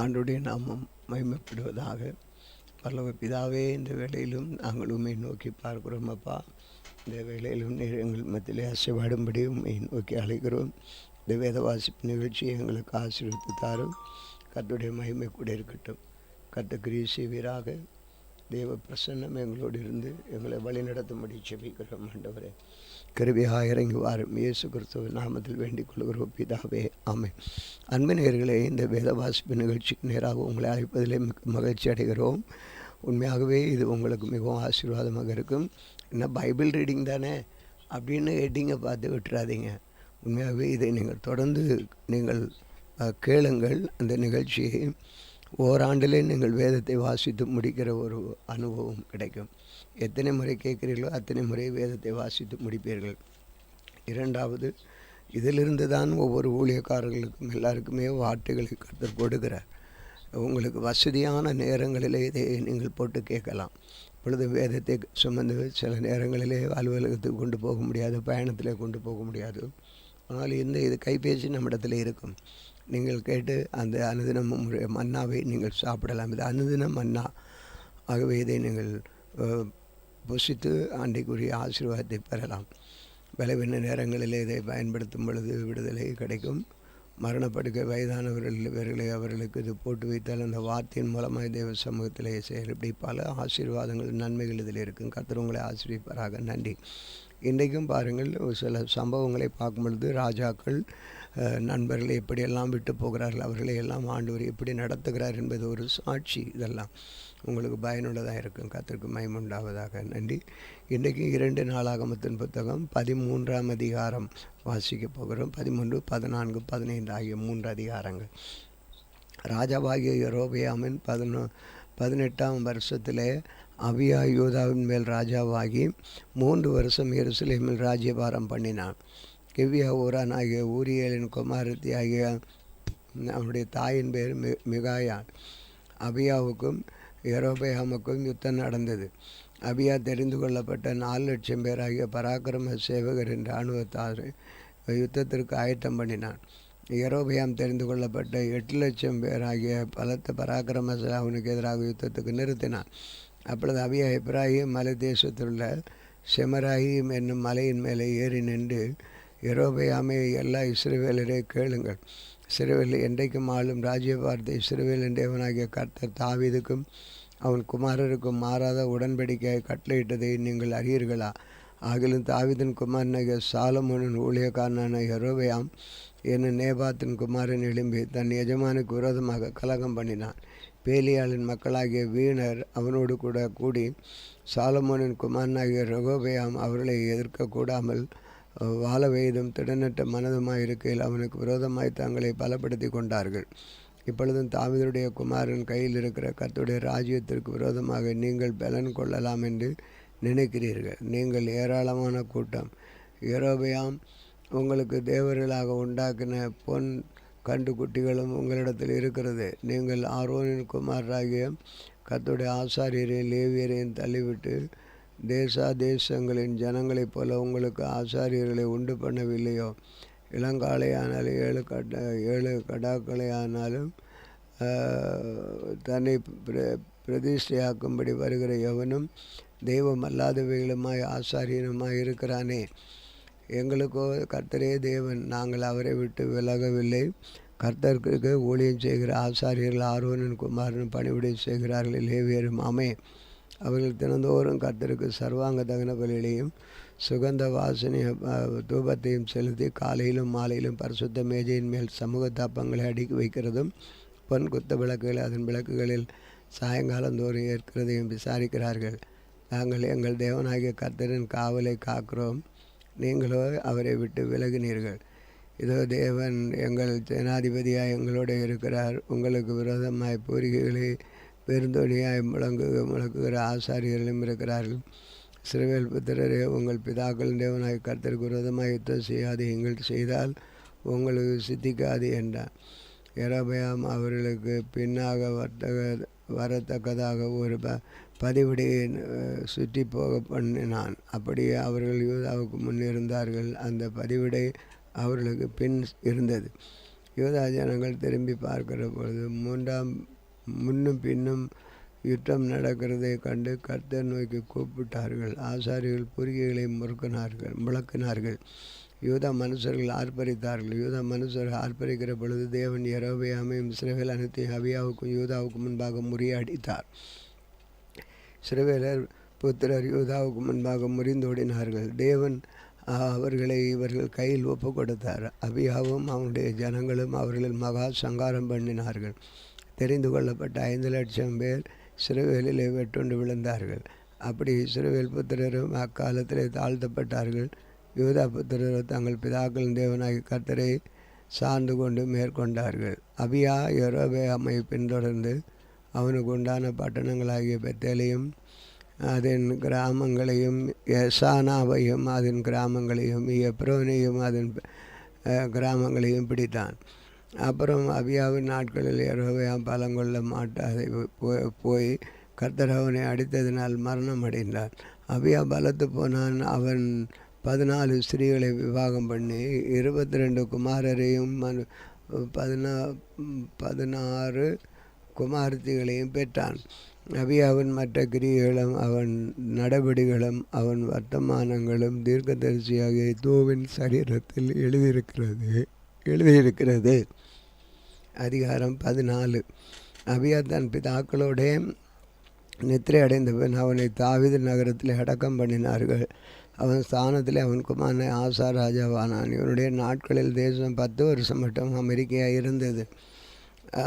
ஆண்டவருடைய நாமம் மகிமைப்படுவதாக. பரலோக பிதாவே, இந்த வேளையிலும் நாங்கள் உம்மை நோக்கி பார்க்கிறோம் அப்பா. இந்த வேளையிலும் நீர் எங்கள் மத்தியிலே அசைவாடும்படி உம்மை நோக்கி அழைக்கிறோம். இந்த வேத வாசிப்பு நிகழ்ச்சியை எங்களுக்கு ஆசீர்வதித்து தாரும். கர்த்தருடைய மகிமை கூட இருக்கட்டும். கர்த்தர் கிரியை செய்வீராக. தேவ பிரசன்னம் எங்களோடு இருந்து எங்களை வழிநடத்தும்படி ஜெபிக்கிறோம். ஆண்டவரே, கிருபையாக இறங்கி வாரும். இயேசு கிறிஸ்துவின் நாமத்தில் வேண்டிக் கொள்கிறோம் பிதாவே, ஆமென். அன்பு நேயர்களே, இந்த வேத வாசிப்பு நிகழ்ச்சிக்கு நேராக உங்களை அழைப்பதிலே மிக மகிழ்ச்சி அடைகிறோம். உண்மையாகவே இது உங்களுக்கு மிகவும் ஆசீர்வாதமாக இருக்கும். என்ன பைபிள் ரீடிங் தானே அப்படின்னு ஹெட்டிங்கை பார்த்து விட்டுறாதீங்க. உண்மையாகவே இதை நீங்கள் தொடர்ந்து நீங்கள் கேளுங்கள். அந்த நிகழ்ச்சியை ஓராண்டிலே நீங்கள் வேதத்தை வாசித்து முடிக்கிற ஒரு அனுபவம் கிடைக்கும். எத்தனை முறை கேட்கிறீர்களோ அத்தனை முறை வேதத்தை வாசித்து முடிப்பீர்கள். இரண்டாவது, இதிலிருந்து தான் ஒவ்வொரு ஊழியக்காரர்களுக்கும் எல்லாருக்குமே வார்த்தைகளை கர்த்தர் கொடுக்கிறார். உங்களுக்கு வசதியான நேரங்களிலே இதை நீங்கள் போட்டு கேட்கலாம். இப்பொழுது வேதத்தை சுமந்து சில நேரங்களிலே அலுவலகத்துக்கு கொண்டு போக முடியாது, பயணத்தில் கொண்டு போக முடியாது. ஆனால் இது கைபேசி நம்மிடத்தில் இருக்கும். நீங்கள் கேட்டு அந்த அனுதின மன்னாவை நீங்கள் சாப்பிடலாம். இது அனுதின மன்னா. ஆகவே இதை நீங்கள் புசித்து ஆண்டைக்குரிய ஆசீர்வாதத்தை பெறலாம். பலவீன நேரங்களில் இதை பயன்படுத்தும் பொழுது விடுதலை கிடைக்கும். மரணப்படுக்கை வயதானவர்களை அவர்களுக்கு இது போட்டு வைத்தால் அந்த வார்த்தையின் மூலமாக தேவ சமூகத்திலே செயல். இப்படி பல ஆசீர்வாதங்கள், நன்மைகள் இதில் இருக்கும். கர்த்தர் உங்களை ஆசீர்வதிப்பாராக. நன்றி. இன்றைக்கும் பாருங்கள், சில சம்பவங்களை பார்க்கும் பொழுது ராஜாக்கள் நண்பர்களை எப்படியெல்லாம் விட்டு போகிறார்கள், அவர்களை எல்லாம் ஆண்டவர் எப்படி நடத்துகிறார் என்பது ஒரு சாட்சி. இதெல்லாம் உங்களுக்கு பயனுள்ளதாக இருக்கும். கர்த்தருக்கு மகிமை உண்டாவதாக. நன்றி. இன்றைக்கு 2 நாளாகமத்தின் புத்தகம் 13ஆம் அதிகாரம் வாசிக்க போகிறோம். 13, 14, 15 ஆகிய 3 அதிகாரங்கள். ராஜாவாகிய யெரொபெயாமின் 18ஆம் வருஷத்திலே அபியா யூதாவின் மேல் ராஜாவாகி 3 வருஷம் எருசலேமில் ராஜ்யபாரம் பண்ணினான். கிவியா ஊரான் ஆகிய ஊரியலின் குமாரத்தி ஆகிய அவனுடைய தாயின் பேர் மிகாயான். அபியாவுக்கும் யெரொபெயாமுக்கும் யுத்தம் நடந்தது. அபியா தெரிந்து கொள்ளப்பட்ட 4,00,000 பேர் ஆகிய பராக்கிரம சேவகரின் இராணுவத்தார் யுத்தத்திற்கு ஆயத்தம் பண்ணினான். யெரொபெயாம் தெரிந்து கொள்ளப்பட்ட 8,00,000 பேர் ஆகிய பலத்த பராக்கிரம அவனுக்கு எதிராக யுத்தத்துக்கு நிறுத்தினான். அப்பொழுது அபியா எப்ராஹிம் மலை தேசத்திலுள்ள செமராயிம் என்னும் மலையின் மேலே ஏறி நின்று, யெரொபெயாமே, எல்லா இஸ்ரவேலரே கேளுங்கள். இஸ்ரவேலில் என்றைக்கும் ஆளும் ராஜ்யபாரத்தை இஸ்ரவேலின் தேவனாகிய கர்த்தர் தாவீதுக்கும் அவன் குமாரருக்கும் மாறாத உடன்படிக்கையை கட்டளையிட்டதை நீங்கள் அறியீர்களா? ஆகிலும் தாவீதின் குமாரனாகிய சாலமோனின் ஊழியக்காரனான யெரொபெயாம் என்னும் நேபாத்தின் குமாரன் எழும்பி தன் எஜமானுக்கு விரோதமாக கலகம் பண்ணினான். பேலியாளின் மக்களாகிய வீணர் அவனோடு கூட கூடி சாலமோனின் குமாரனாகிய ரெகொபெயாம் அவர்களை எதிர்க்கக்கூடாமல் வாழ வயதும் திடனற்ற மனதுமாய் இருக்கையில் அவனுக்கு விரோதமாய் தங்களை பலப்படுத்தி கொண்டார்கள். இப்பொழுதும் தாவீதுடைய குமாரன் கையில் இருக்கிற கர்த்தருடைய ராஜ்யத்திற்கு விரோதமாக நீங்கள் பலன் கொள்ளலாம் என்று நினைக்கிறீர்கள். நீங்கள் ஏராளமான கூட்டம். யெரொபெயாம் உங்களுக்கு தேவர்களாக உண்டாக்கின பொன் கண்டுக்குட்டிகளும் உங்களிடத்தில் இருக்கிறது. நீங்கள் ஆரோனின் குமாரராகிய கர்த்தருடைய ஆசாரியரையும் லேவியரையும் தள்ளிவிட்டு தேசங்களின் ஜனங்களைப் போல உங்களுக்கு ஆசாரியர்களை உண்டு பண்ணவில்லையோ? இளங்காளையானாலும் 7 கடாக்களையானாலும் தன்னை பிரதிஷ்டையாக்கும்படி வருகிற எவனும் தெய்வம் அல்லாதவைகளுமாய் ஆசாரியனுமாய் இருக்கிறானே. எங்களுக்கோ கர்த்தரே தேவன், நாங்கள் அவரை விட்டு விலகவில்லை. கர்த்தருக்கு ஊழியம் செய்கிற ஆசாரியர்கள் ஆரோனின் குமாரன் பணிவிடை செய்கிறார்கள், லேவியரும் ஆமே. அவர்கள் தினந்தோறும் கர்த்தருக்கு சர்வாங்க தகன பலிகளையும் சுகந்த வாசனை தூபத்தையும் செலுத்தி காலையிலும் மாலையிலும் பரிசுத்த மேஜையின் மேல் சமூக தாப்பங்களை அடுக்கி வைக்கிறதும் பொன் குத்த விளக்குகளை அதன் விளக்குகளில் சாயங்காலந்தோறும் ஏற்கிறதையும் விசாரிக்கிறார்கள். நாங்கள் எங்கள் தேவனாகிய கர்த்தரின் காவலை காக்கிறோம், நீங்களோ அவரை விட்டு விலகினீர்கள். இதோ தேவன் எங்கள் சேனாதிபதியாய் எங்களோடு இருக்கிறார். உங்களுக்கு விரோதமாய் பூரிகைகளை பெருந்தொழியாய் முழங்குகிற ஆசாரியர்களும் இருக்கிறார்கள். இஸ்ரவேல் புத்திரரே, உங்கள் பிதாக்களின் தேவனாய் கர்த்தருக்கு விரோதமாக யுத்தம் செய்யாது, எங்கள் செய்தால் உங்களுக்கு சித்திக்காது என்றார். யெரொபெயாம் அவர்களுக்கு பின்னாக வரத்தக்கதாக ஒரு பதிவிடையை சுற்றி போக பண்ணினான். அப்படியே அவர்கள் யூதாவுக்கு முன் இருந்தார்கள். அந்த பதிவிடை அவர்களுக்கு பின் இருந்தது. யூதா ஜனங்கள் திரும்பி பார்க்கிற பொழுது முன்னும் பின்னும் யுத்தம் நடக்கிறதை கண்டு கர்த்தர் நோக்கி கூப்பிட்டார்கள். ஆசாரிகள் பொறிகளை முழக்கினார்கள். யூதா மனுஷர்கள் ஆர்ப்பரித்தார்கள். யூதா மனுஷர்கள் ஆர்ப்பரிக்கிற பொழுது தேவன் யெரொபெயாமையும் இஸ்ரவேல் அனைத்தையும் அபியாவுக்கும் யூதாவுக்கு முன்பாக முறியடித்தார். இஸ்ரவேலர் புத்திரர் யூதாவுக்கு முன்பாக முறிந்தோடினார்கள். தேவன் அவர்களை இவர்கள் கையில் ஒப்பு கொடுத்தார். அபியாவும் அவனுடைய ஜனங்களும் அவர்களில் மகா சங்காரம் பண்ணினார்கள். தெரிந்து கொள்ளப்பட்ட 5,00,000 பேர் இஸ்ரவேலிலே வெட்டுண்டு விழுந்தார்கள். அப்படி இஸ்ரவேல் புத்திரரும் அக்காலத்திலே தாழ்த்தப்பட்டார்கள். யூதா புத்திரர் தங்கள் பிதாக்களின் தேவனாகிய கர்த்தரை சார்ந்து கொண்டு மேற்கொண்டார்கள். அபியா யெரொபெயாமை பின்தொடர்ந்து அவனுக்கு உண்டான பட்டணங்களாகிய பெத்தேலையும் அதன் கிராமங்களையும், எசானாவையும் அதன் கிராமங்களையும், எப்ரோனையும் அதன் கிராமங்களையும் பிடித்தான். அப்புறம் அபியாவின் நாட்களில் யெரொபெயாம் பலங்கொள்ள மாட்டாதை போய் கர்த்தர் அவனை அடித்ததினால் மரணம் அடைந்தான். அபியா பலத்து போனான். அவன் 14 ஸ்திரீகளை விவாகம் பண்ணி 22 குமாரரையும் 16 குமாரத்திகளையும் பெற்றான். அபியாவின் மற்ற கிரியைகளும் அவன் நடபடிகளும் அவன் வர்த்தமானங்களும் தீர்க்கதரிசியாகிய இதோவின் சரீரத்தில் எழுதியிருக்கிறது. அதிகாரம் 14. அபியா தன் பிதாக்களோட நித்திரை அடைந்த பின் அவனை தாவீது நகரத்தில் அடக்கம் பண்ணினார்கள். அவன் ஸ்தானத்தில் அவன் குமாரனை ஆசா ராஜாவானான். இவனுடைய நாட்களில் தேசம் 10 வருஷம் மட்டும் அமெரிக்கையாக இருந்தது.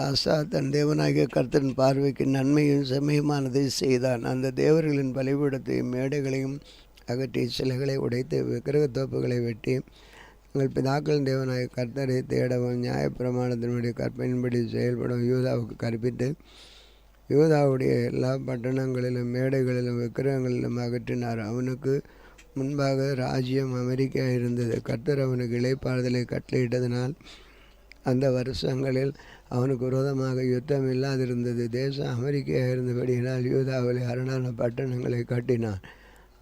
ஆசா தன் தேவனாகிய கர்த்தரின் பார்வைக்கு நன்மையும் செம்மையுமானதை செய்தான். அந்த தேவர்களின் பலிபீடத்தையும் மேடைகளையும் அகற்றி சிலைகளை உடைத்து விக்கிரகத்தோப்புகளை வெட்டி உங்கள் பிதாக்களின் தேவனாகிய கர்த்தரை தேடவும் நியாயப்பிரமாணத்தினுடைய கற்பனையின்படி செயல்படும் யூதாவுக்கு கற்பித்து யூதாவுடைய எல்லா பட்டணங்களிலும் மேடைகளிலும் விக்கிரகங்களிலும் அகற்றினார். அவனுக்கு முன்பாக ராஜ்யம் அமெரிக்கா இருந்தது. கர்த்தர் அவனுக்கு இளைப்பாறுதலை கட்டளையிட்டதனால் அந்த வருஷங்களில் அவனுக்கு விரோதமாக யுத்தம் இல்லாதிருந்தது. தேசம் அமெரிக்கையாக இருந்தபடியினால் யூதாவில் அரணான பட்டணங்களை கட்டினான்.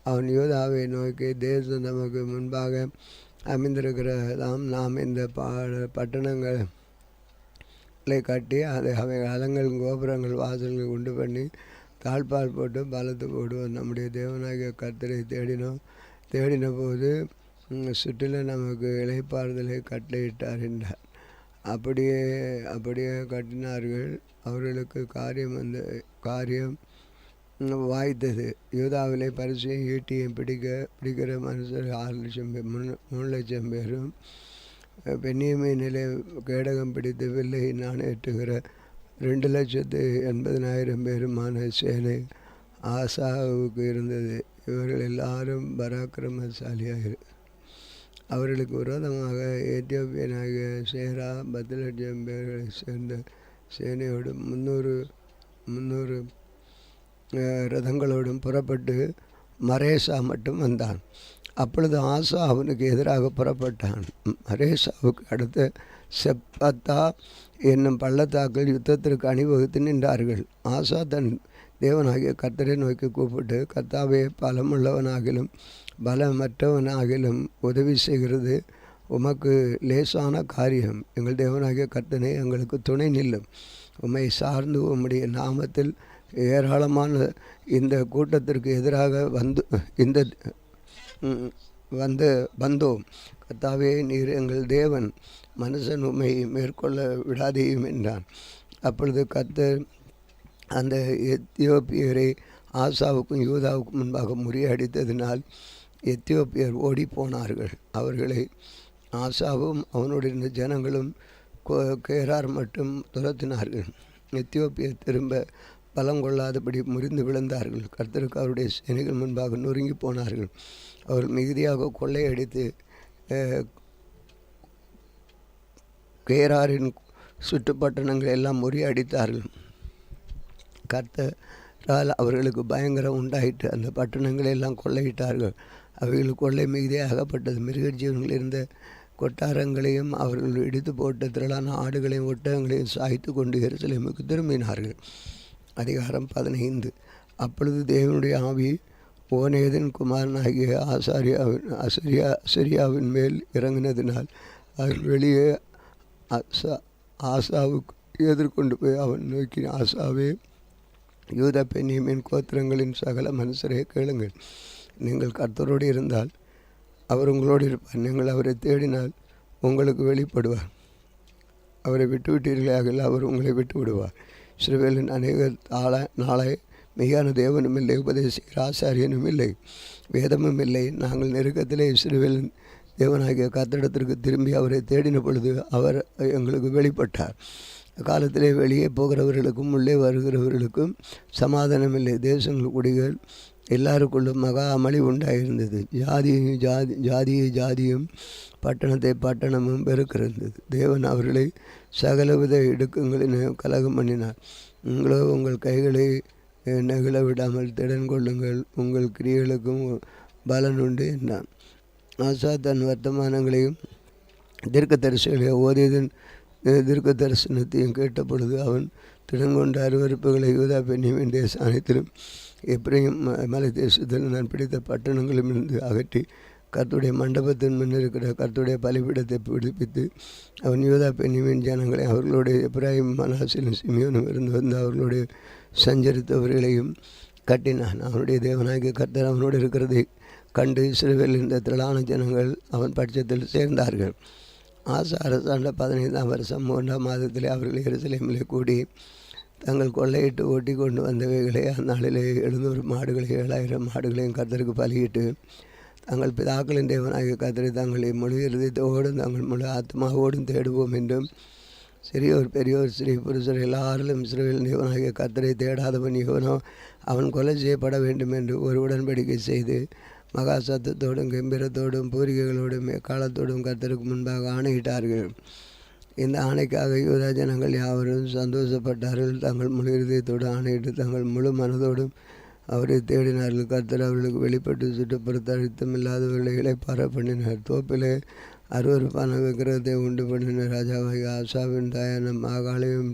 அவன் யூதாவை நோக்கி, தேசம் நமக்கு முன்பாக அமைந்திருக்கிறதாம், நாம் இந்த பட்டணங்களை கட்டி அவை அலங்கள், கோபுரங்கள், வாசல்கள் உண்டு பண்ணி தாழ்பால் போட்டு பலத்து போடுவோம். நம்முடைய தேவனாகிய கர்த்தரை தேடின போது சுற்றிலும் நமக்கு இளைப்பாறுதலை கட்டளையிட்டார் என்றார். அப்படியே கட்டினார்கள். அவர்களுக்கு காரியம் வாய்த்தது. யூதாவிலே பரிசையும் ஈட்டியும் பிடிக்கிற மனுஷர் 3,00,000 பேரும், பென்னியமீனிலே கேடகம் பிடித்து வில்லை நாணேற்றுகிற 2,80,000 பேருமான சேனை ஆசாவுக்கு இருந்தது. இவர்கள் எல்லாரும் பராக்கிரமசாலியாக அவர்களுக்கு விரோதமாக எத்தியோப்பியனாகிய சேரா 10,00,000 பேர்களை சேர்ந்த சேனையோடு 300 ரதங்களோடும் புறப்பட்டு மரேசா மட்டும் வந்தான். அப்பொழுது ஆசா அவனுக்கு எதிராக புறப்பட்டான். மரேசாவுக்கு அடுத்த செப்பத்தா என்னும் பள்ளத்தாக்கள் யுத்தத்திற்கு அணிவகுத்து நின்றார்கள். ஆசா தன் தேவனாகிய கர்த்தரை நோக்கி கூப்பிட்டு, கர்த்தாவே, பலமுள்ளவனாகிலும் பலமற்றவனாகிலும் உதவி செய்கிறது உமக்கு லேசான காரியம். எங்கள் தேவனாகிய கர்த்தனே, எங்களுக்கு துணை நில்லும். உம்மை சார்ந்து உம்முடைய நாமத்தில் ஏராளமான இந்த கூட்டத்திற்கு எதிராக வந்தோம். கர்த்தாவே, நீர் எங்கள் தேவன், மனுஷன் உம்மை மேற்கொள்ள விடாதேயும் என்றான். அப்பொழுது கர்த்தர் அந்த எத்தியோப்பியரை ஆசாவுக்கும் யூதாவுக்கும் முன்பாக முறியடித்ததினால் எத்தியோப்பியர் ஓடி போனார்கள். அவர்களை ஆசாவும் அவனுடைய இருந்த ஜனங்களும் கேரார் மட்டும் துரத்தினார்கள். எத்தியோப்பியர் திரும்ப பலம் கொள்ளாதபடி முறிந்து விழுந்தார்கள். கர்த்தருக்கு அவருடைய சேனைகள் முன்பாக நொறுங்கி போனார்கள். அவர்கள் மிகுதியாக கொள்ளையடித்து கேராரின் சுற்றுப்பட்டணங்கள் எல்லாம் முறியடித்தார்கள். கர்த்தரால் அவர்களுக்கு பயங்கரம் உண்டாயிட்டு அந்த பட்டணங்களை எல்லாம் கொள்ளையிட்டார்கள். அவைகள் கொள்ளை மிகுதியாக அகப்பட்டது. மிருக ஜீவன்கள் இருந்த கொட்டாரங்களையும் அவர்கள் இடித்து போட்ட திரளான ஆடுகளையும் ஒட்டகங்களையும் சாய்த்து கொண்டு எருசலேமுக்கு திரும்பினார்கள். அதிகாரம் 15. அப்பொழுது தேவனுடைய ஆவி ஓனேதின் குமாரனாகிய அசரியாவின் மேல் இறங்கினதினால் அவர் வெளியே ஆசாவுக்கு எதிர்கொண்டு போய் அவன் நோக்கி, ஆசாவே, யூதா பென்யமீன் கோத்திரங்களின் சகல மனுஷரே கேளுங்கள். நீங்கள் கர்த்தரோடு இருந்தால் அவர் உங்களோடு இருப்பார். நீங்கள் அவரை தேடினால் உங்களுக்கு வெளிப்படுவார். அவரை விட்டுவிட்டீர்களாக அவர் உங்களை விட்டு விடுவார். இஸ்ரவேலின் அநேக நாளை மெய்யான தேவனும் இல்லை, உபதேசிக்கிற ஆசாரியனும் இல்லை, வேதமும் இல்லை. நாங்கள் நெருக்கத்திலே இஸ்ரவேலின் தேவனாகிய கர்த்தரிடத்திற்கு திரும்பி அவரை தேடின பொழுது அவர் எங்களுக்கு வெளிப்பட்டார். காலத்திலே வெளியே போகிறவர்களுக்கும் உள்ளே வருகிறவர்களுக்கும் சமாதானம் இல்லை. தேசங்கள் குடிகள் எல்லாருக்குள்ளும் மகா அமளி உண்டாயிருந்தது. ஜாதியும் பட்டணத்தை பட்டணமும் பெருக்கிருந்தது. தேவன் அவர்களை சகலவித இடுக்கங்களின் கலகம் பண்ணினார். உங்களோ உங்கள் கைகளை நெகிழ விடாமல் திடன் கொள்ளுங்கள், உங்கள் கிரியைகளுக்கும் பலன் உண்டு என்றான். ஆசா தன் வர்த்தமானங்களையும் தீர்க்க தரிசனங்களையும் ஓதியதன் தீர்க்க தரிசனத்தையும் கேட்ட பொழுது அவன் திடன் கொண்ட அருவறுப்புகளை யூதா பென்யமீன் தேச அனைத்திலும் எப்ராயிம் மலை தேசத்தில் நான் பிடித்த பட்டணங்களும் இருந்து அகற்றி கர்த்தருடைய மண்டபத்தின் முன் இருக்கிற கர்த்தருடைய பலிபீடத்தை பிடிப்பித்து அவன் யூதா பென்யமீன் ஜனங்களை அவர்களுடைய எப்ராயிம் மனாசேலும் சிமியோனும் இருந்து வந்து அவர்களுடைய சஞ்சரித்தவர்களையும் கட்டினான். அவனுடைய தேவனாகிய கர்த்தர் அவனோடு இருக்கிறதை கண்டு இஸ்ரவேலில் இருந்த திரளான ஜனங்கள் அவன் பட்சத்தில் சேர்ந்தார்கள். ஆசா அரசாண்ட 15ஆம் வருஷம் 3ஆம் மாதத்திலே அவர்கள் எருசலேமிலே கூடி தங்கள் கொள்ளையிட்டு ஓட்டி கொண்டு வந்தவைகளை அந்நாளிலே 700 மாடுகளை 7000 மாடுகளையும் கர்த்தருக்கு பலியிட்டு தங்கள் பிதாக்களின் தேவனாகிய கர்த்தரை தங்களை முழு இருதயத்தோடும் தங்கள் முழு ஆத்மாவோடும் தேடுவோம் என்றும், சிறியோர் பெரியோர் ஸ்ரீ புருஷர் எல்லாரிலும் இஸ்ரவேலின் தேவனாகிய கர்த்தரை தேடாதவன் எவனோ அவன் கொலை செய்யப்பட வேண்டும் என்று ஒரு உடன்படிக்கை செய்து மகா சத்தத்தோடும் கம்பீரத்தோடும் பூரிகைகளோடும் எக்காலத்தோடும் கர்த்தருக்கு முன்பாக ஆணையிட்டார்கள். இந்த ஆணைக்காக யூதா ஜனங்கள் யாவரும் சந்தோஷப்பட்டார்கள். தங்கள் முழு இருதயத்தோடு ஆணையிட்டு தங்கள் முழு மனதோடும் அவரை தேடினார்கள். கர்த்தர் அவர்களுக்கு வெளிப்பட்டு சுட்டுப்புறத்த அழுத்தமில்லாதவர்களை இளைப்பாற பண்ணினார். தோப்பிலே அருவருப்பான விக்கிரகத்தை உண்டு பண்ணின ராஜாவாகி ஆசாவின் தாயான மாகாளையும்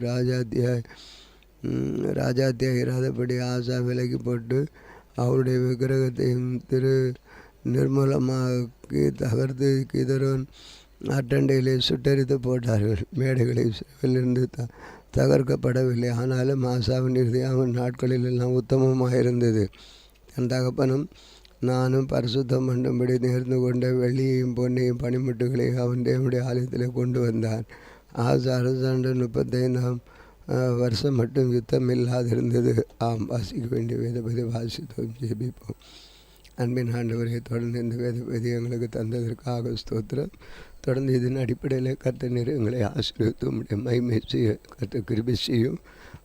ராஜாத்தியாக இராதபடி ஆசா விலக்கி போட்டு அவருடைய விக்கிரகத்தையும் நிர்மூலமாக்கி தகர்த்து கிதரோன் அட்டண்டையிலே சுட்டரித்து போட்டார்கள். மேடைகளை இருந்து தகர்க்கப்படவில்லை. ஆனாலும் ஆசாவின் இருதயம் அவன் நாட்களில் எல்லாம் உத்தமமாக இருந்தது. தன் தகப்பனும் நானும் பரிசுத்தம் பண்ணும்படி நேர்ந்து கொண்ட வெள்ளியையும் பொன்னையும் பனிமுட்டுகளையும் அவன் தேவனுடைய ஆலயத்தில் கொண்டு வந்தான். ஆசா அரசாண்டு 35ஆம் வருஷம் மட்டும் யுத்தம் இல்லாதிருந்தது. வாசிக்க வேண்டிய வேதபதி வாசித்தோம், ஜெபிப்போம். அன்பின் ஆண்டவரை தொடர்ந்து இந்த வேதபதி எங்களுக்கு தந்ததற்காக ஸ்தோத்திரம். தொடர்ந்து இதன் அடிப்படையில் கர்த்தர் எங்களை ஆசீர்வதித்து உம்முடைய மகிமை செய்ய கர்த்தர் கிருபை செய்யும்.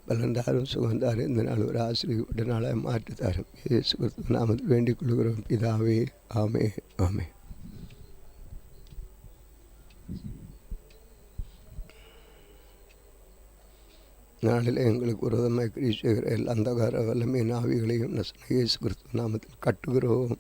பலந்தாரும் சுகந்தாரும் இந்த நாள் ஒரு ஆசீர்வதிக்கப்பட்ட நாளாக மாற்றித்தாரும். இயேசு கிறிஸ்துவின் நாமத்தில் வேண்டிக் கொள்கிறோம் பிதாவே, ஆமே ஆமே. நாளில் எங்களுக்கு விரோதமாக கிரீசுகிற எல்லா அந்தகார வல்லமையின் ஆவிகளையும் இயேசு கிறிஸ்துவின் நாமத்தில் கட்டுகிறோம்.